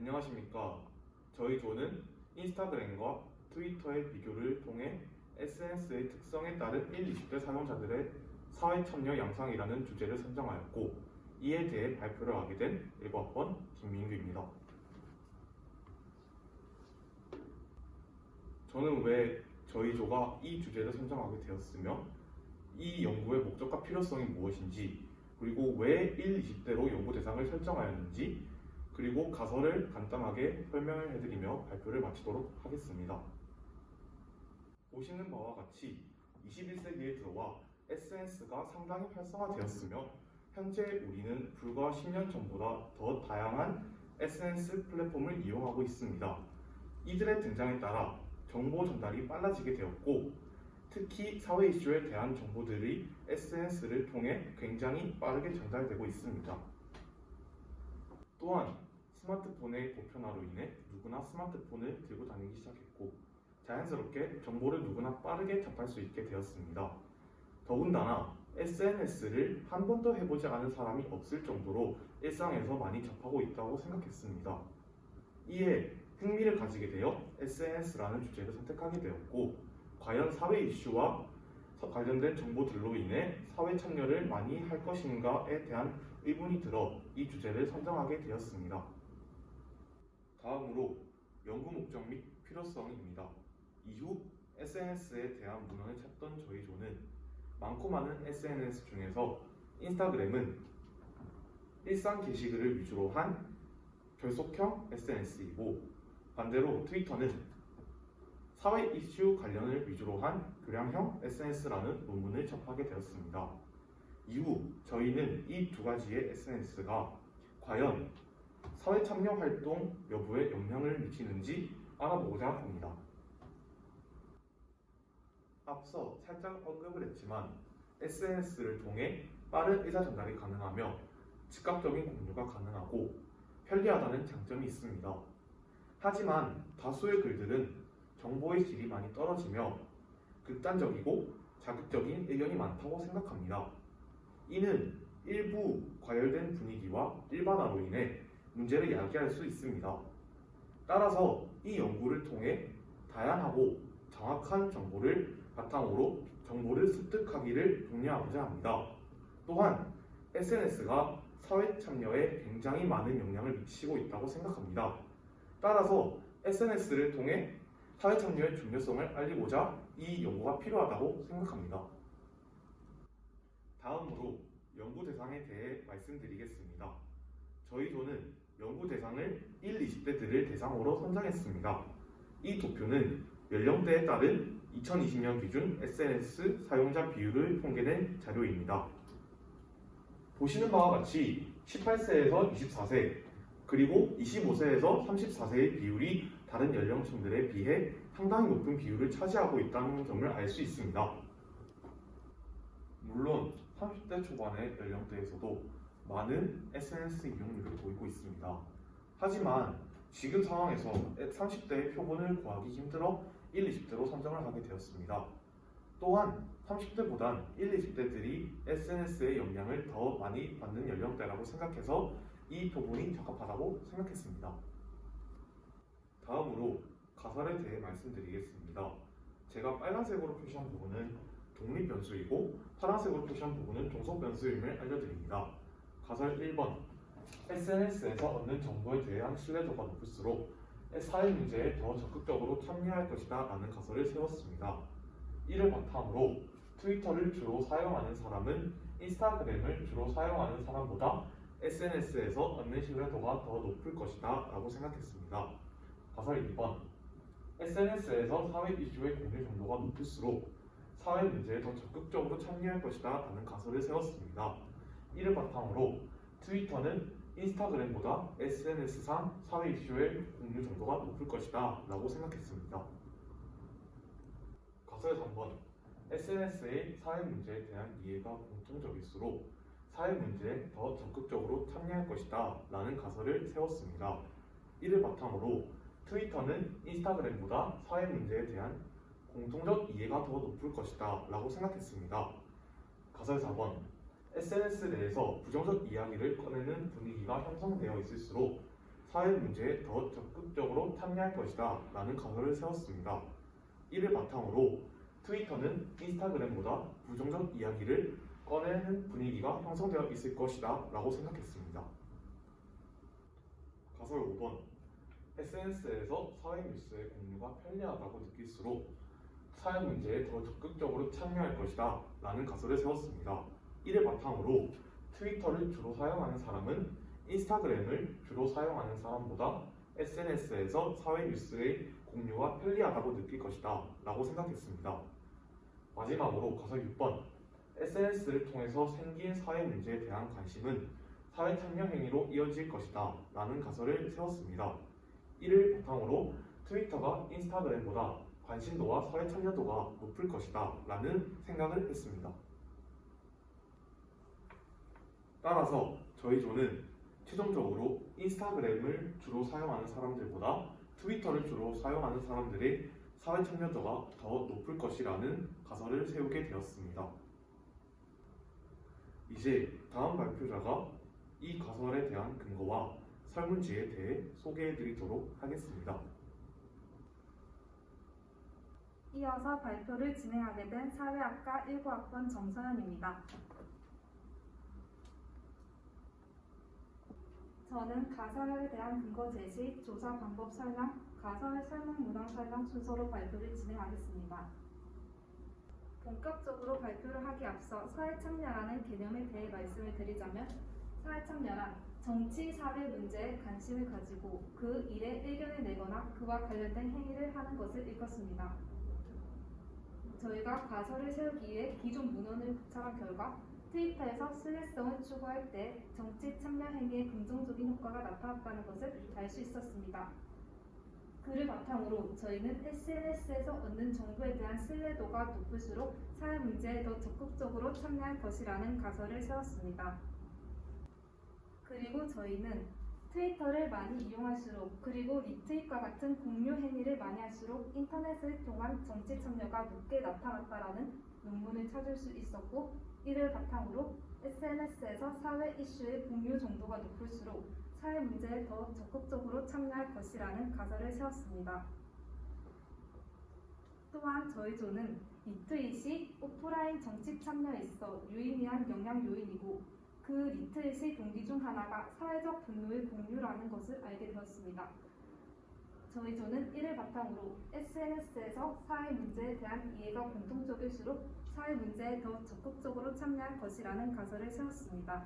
안녕하십니까. 저희 조는 인스타그램과 트위터의 비교를 통해 SNS의 특성에 따른 1, 20대 사용자들의 사회 참여 양상이라는 주제를 선정하였고, 이에 대해 발표를 하게 된 1학번 김민규입니다. 저는 왜 저희 조가 이 주제를 선정하게 되었으며, 이 연구의 목적과 필요성이 무엇인지, 그리고 왜 1, 20대로 연구 대상을 설정하였는지, 그리고 가설을 간단하게 설명을 해드리며 발표를 마치도록 하겠습니다. 보시는 바와 같이 21세기에 들어와 SNS가 상당히 활성화되었으며, 현재 우리는 불과 10년 전보다 더 다양한 SNS 플랫폼을 이용하고 있습니다. 이들의 등장에 따라 정보 전달이 빨라지게 되었고, 특히 사회 이슈에 대한 정보들이 SNS를 통해 굉장히 빠르게 전달되고 있습니다. 또한 스마트폰의 보편화로 인해 누구나 스마트폰을 들고 다니기 시작했고, 자연스럽게 정보를 누구나 빠르게 접할 수 있게 되었습니다. 더군다나 SNS를 한 번도 해보지 않은 사람이 없을 정도로 일상에서 많이 접하고 있다고 생각했습니다. 이에 흥미를 가지게 되어 SNS라는 주제를 선택하게 되었고, 과연 사회 이슈와 관련된 정보들로 인해 사회 참여를 많이 할 것인가에 대한 의문이 들어 이 주제를 선정하게 되었습니다. 다음으로 연구 목적 및 필요성입니다. 이후 SNS에 대한 문헌을 찾던 저희 조는 많고 많은 SNS 중에서 인스타그램은 일상 게시글을 위주로 한 결속형 SNS이고, 반대로 트위터는 사회 이슈 관련을 위주로 한 교량형 SNS라는 논문을 접하게 되었습니다. 이후 저희는 이 두 가지의 SNS가 과연 사회 참여 활동 여부에 영향을 미치는지 알아보고자 합니다. 앞서 살짝 언급을 했지만 SNS를 통해 빠른 의사 전달이 가능하며 즉각적인 공유가 가능하고 편리하다는 장점이 있습니다. 하지만 다수의 글들은 정보의 질이 많이 떨어지며 극단적이고 자극적인 의견이 많다고 생각합니다. 이는 일부 과열된 분위기와 일반화로 인해 문제를 야기할 수 있습니다. 따라서 이 연구를 통해 다양하고 정확한 정보를 바탕으로 정보를 습득하기를 독려하고자 합니다. 또한 SNS가 사회 참여에 굉장히 많은 영향을 미치고 있다고 생각합니다. 따라서 SNS를 통해 사회 참여의 중요성을 알리고자 이 연구가 필요하다고 생각합니다. 다음으로 연구 대상에 대해 말씀드리겠습니다. 저희 조는 연구 대상을 1, 20대들을 대상으로 선정했습니다. 이 도표는 연령대에 따른 2020년 기준 SNS 사용자 비율을 통계낸 자료입니다. 보시는 바와 같이 18세에서 24세, 그리고 25세에서 34세의 비율이 다른 연령층들에 비해 상당히 높은 비율을 차지하고 있다는 점을 알 수 있습니다. 물론 30대 초반의 연령대에서도 많은 SNS 이용률을 보이고 있습니다. 하지만 지금 상황에서 30대의 표본을 구하기 힘들어 1, 20대로 선정을 하게 되었습니다. 또한 30대보단 1, 20대들이 SNS의 영향을 더 많이 받는 연령대라고 생각해서 이 표본이 적합하다고 생각했습니다. 다음으로 가설에 대해 말씀드리겠습니다. 제가 빨간색으로 표시한 부분은 독립 변수이고 파란색으로 표시한 부분은 종속 변수임을 알려드립니다. 가설 1번, SNS에서 얻는 정보에 대한 신뢰도가 높을수록 사회 문제에 더 적극적으로 참여할 것이다 라는 가설을 세웠습니다. 이를 바탕으로 트위터를 주로 사용하는 사람은 인스타그램을 주로 사용하는 사람보다 SNS에서 얻는 신뢰도가 더 높을 것이다 라고 생각했습니다. 가설 2번, SNS에서 사회 이슈의 공유 정도가 높을수록 사회 문제에 더 적극적으로 참여할 것이다 라는 가설을 세웠습니다. 이를 바탕으로 트위터는 인스타그램보다 SNS상 사회 이슈의 공유 정도가 높을 것이다 라고 생각했습니다. 가설 3번, SNS의 사회 문제에 대한 이해가 공통적일수록 사회 문제에 더 적극적으로 참여할 것이다 라는 가설을 세웠습니다. 이를 바탕으로 트위터는 인스타그램보다 사회 문제에 대한 공통적 이해가 더 높을 것이다 라고 생각했습니다. 가설 4번, SNS 내에서 부정적 이야기를 꺼내는 분위기가 형성되어 있을수록 사회 문제에 더 적극적으로 참여할 것이다 라는 가설을 세웠습니다. 이를 바탕으로 트위터는 인스타그램보다 부정적 이야기를 꺼내는 분위기가 형성되어 있을 것이다 라고 생각했습니다. 가설 5번. SNS에서 사회 뉴스의 공유가 편리하다고 느낄수록 사회 문제에 더 적극적으로 참여할 것이다 라는 가설을 세웠습니다. 이를 바탕으로 트위터를 주로 사용하는 사람은 인스타그램을 주로 사용하는 사람보다 SNS에서 사회 뉴스의 공유가 편리하다고 느낄 것이다 라고 생각했습니다. 마지막으로 가설 6번. SNS를 통해서 생긴 사회 문제에 대한 관심은 사회 참여 행위로 이어질 것이다 라는 가설을 세웠습니다. 이를 바탕으로 트위터가 인스타그램보다 관심도와 사회 참여도가 높을 것이다 라는 생각을 했습니다. 따라서 저희 조는 최종적으로 인스타그램을 주로 사용하는 사람들보다 트위터를 주로 사용하는 사람들의 사회 참여도가 더 높을 것이라는 가설을 세우게 되었습니다. 이제 다음 발표자가 이 가설에 대한 근거와 설문지에 대해 소개해 드리도록 하겠습니다. 이어서 발표를 진행하게 된 사회학과 19학번 정서연입니다. 저는 가설에 대한 근거 제시, 조사 방법 설명, 가설 설문 문항 설명 순서로 발표를 진행하겠습니다. 본격적으로 발표를 하기 앞서 사회참여라는 개념에 대해 말씀을 드리자면, 사회참여란 정치, 사회 문제에 관심을 가지고 그 일에 의견을 내거나 그와 관련된 행위를 하는 것을 일컫습니다. 저희가 가설을 세우기 위해 기존 문헌을 구차한 결과 트위터에서 신뢰성을 추구할 때 정치 참여 행위에 긍정적인 효과가 나타났다는 것을 알 수 있었습니다. 그를 바탕으로 저희는 SNS에서 얻는 정보에 대한 신뢰도가 높을수록 사회 문제에 더 적극적으로 참여할 것이라는 가설을 세웠습니다. 그리고 저희는 트위터를 많이 이용할수록, 그리고 리트윗과 같은 공유 행위를 많이 할수록 인터넷을 통한 정치 참여가 높게 나타났다라는 논문을 찾을 수 있었고, 이를 바탕으로 SNS에서 사회 이슈의 공유 정도가 높을수록 사회 문제에 더 적극적으로 참여할 것이라는 가설을 세웠습니다. 또한 저희 조는 리트윗이 오프라인 정치 참여에 있어 유의미한 영향 요인이고, 그 리트윗의 동기 중 하나가 사회적 분노의 공유라는 것을 알게 되었습니다. 저희 조는 이를 바탕으로 SNS에서 사회 문제에 대한 이해가 공통적일수록 사회 문제에 더 적극적으로 참여할 것이라는 가설을 세웠습니다.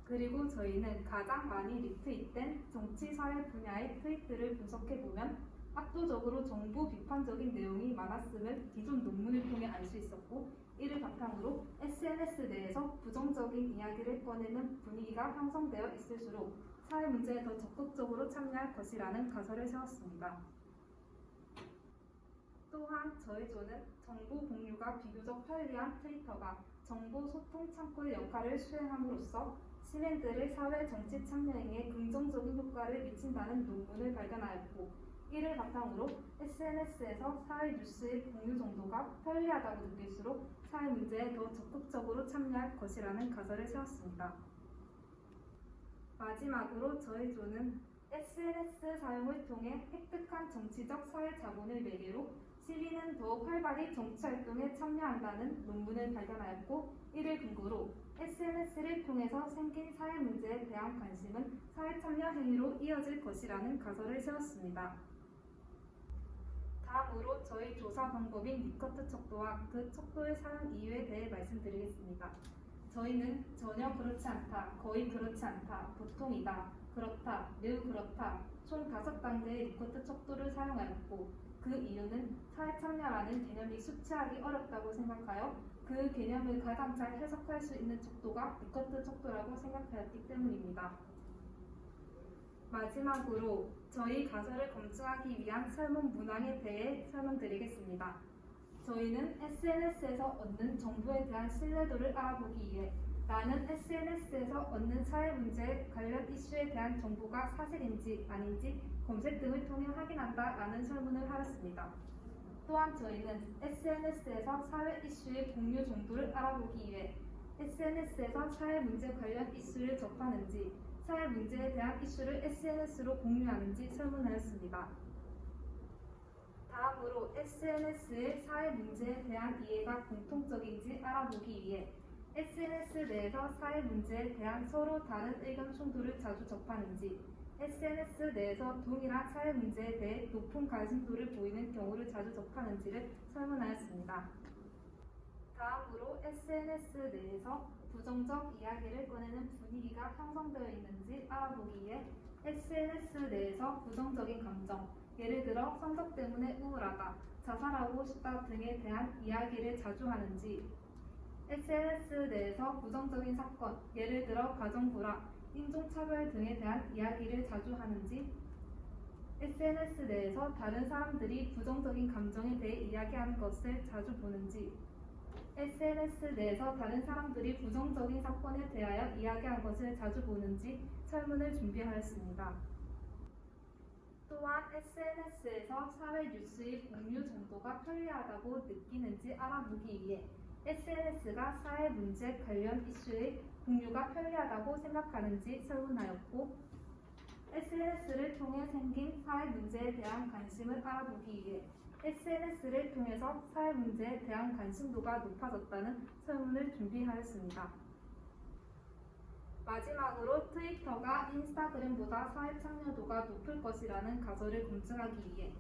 그리고 저희는 가장 많이 리트윗된 정치 사회 분야의 트윗들을 분석해보면 압도적으로 정부 비판적인 내용이 많았음을 기존 논문을 통해 알 수 있었고, 이를 바탕으로 SNS 내에서 부정적인 이야기를 꺼내는 분위기가 형성되어 있을수록 사회 문제에 더 적극적으로 참여할 것이라는 가설을 세웠습니다. 또한 저희 조는 정보 공유가 비교적 편리한 트위터가 정보 소통 창구의 역할을 수행함으로써 시민들의 사회 정치 참여 행위에 긍정적인 효과를 미친다는 논문을 발견하였고, 이를 바탕으로 SNS에서 사회 뉴스의 공유 정도가 편리하다고 느낄수록 사회 문제에 더 적극적으로 참여할 것이라는 가설을 세웠습니다. 마지막으로 저희 조는 SNS 사용을 통해 획득한 정치적 사회 자본을 매개로 시민은 더욱 활발히 정치활동에 참여한다는 논문을 발견하였고, 이를 근거로 SNS를 통해서 생긴 사회 문제에 대한 관심은 사회 참여 행위로 이어질 것이라는 가설을 세웠습니다. 다음으로 저희 조사 방법인 리커트 척도와 그 척도의 사용 이유에 대해 말씀드리겠습니다. 저희는 전혀 그렇지 않다, 거의 그렇지 않다, 보통이다, 그렇다, 매우 그렇다, 총 5단계의 리커트 척도를 사용하였고, 그 이유는 사회 참여라는 개념이 수치하기 어렵다고 생각하여 그 개념을 가장 잘 해석할 수 있는 척도가 리커트 척도라고 생각하였기 때문입니다. 마지막으로 저희 가설을 검증하기 위한 설문 문항에 대해 설명드리겠습니다. 저희는 SNS에서 얻는 정보에 대한 신뢰도를 알아보기 위해 나는 SNS에서 얻는 사회 문제 관련 이슈에 대한 정보가 사실인지 아닌지 검색 등을 통해 확인한다 라는 설문을 하였습니다. 또한 저희는 SNS에서 사회 이슈의 공유 정도를 알아보기 위해 SNS에서 사회 문제 관련 이슈를 접하는지 사회 문제에 대한 이슈를 SNS로 공유하는지 설문하였습니다. 다음으로 SNS의 사회 문제에 대한 이해가 공통적인지 알아보기 위해 SNS 내에서 사회 문제에 대한 서로 다른 의견 충돌을 자주 접하는지, SNS 내에서 동일한 사회 문제에 대해 높은 관심도를 보이는 경우를 자주 접하는지를 설문하였습니다. 다음으로 SNS 내에서 부정적 이야기를 꺼내는 분위기가 형성되어 있는지 알아보기 위해 SNS 내에서 부정적인 감정, 예를 들어 성적 때문에 우울하다, 자살하고 싶다 등에 대한 이야기를 자주 하는지, SNS 내에서 부정적인 사건, 예를 들어 가정불화, 인종차별 등에 대한 이야기를 자주 하는지, SNS 내에서 다른 사람들이 부정적인 감정에 대해 이야기하는 것을 자주 보는지, SNS 내에서 다른 사람들이 부정적인 사건에 대하여 이야기하는 것을 자주 보는지 설문을 준비하였습니다. 또한 SNS에서 사회 뉴스의 공유 정도가 편리하다고 느끼는지 알아보기 위해 SNS가 사회 문제 관련 이슈의 공유가 편리하다고 생각하는지 설문하였고, SNS를 통해 생긴 사회 문제에 대한 관심을 알아보기 위해 SNS를 통해서 사회 문제에 대한 관심도가 높아졌다는 설문을 준비하였습니다. 마지막으로 트위터가 인스타그램보다 사회 참여도가 높을 것이라는 가설을 검증하기 위해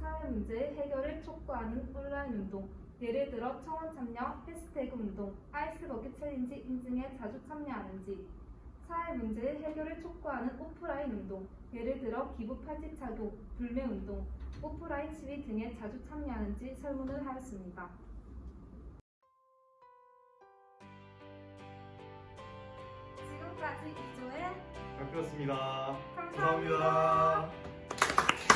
사회 문제의 해결을 촉구하는 온라인 운동, 예를 들어 청원 참여, 해시태그 운동, 아이스버킷 챌린지 인증에 자주 참여하는지, 사회 문제의 해결을 촉구하는 오프라인 운동, 예를 들어 기부 팔찌 착용, 불매 운동, 오프라인 시위 등에 자주 참여하는지 설문을 하였습니다. 지금까지 2조의 발표였습니다. 감사합니다. 감사합니다.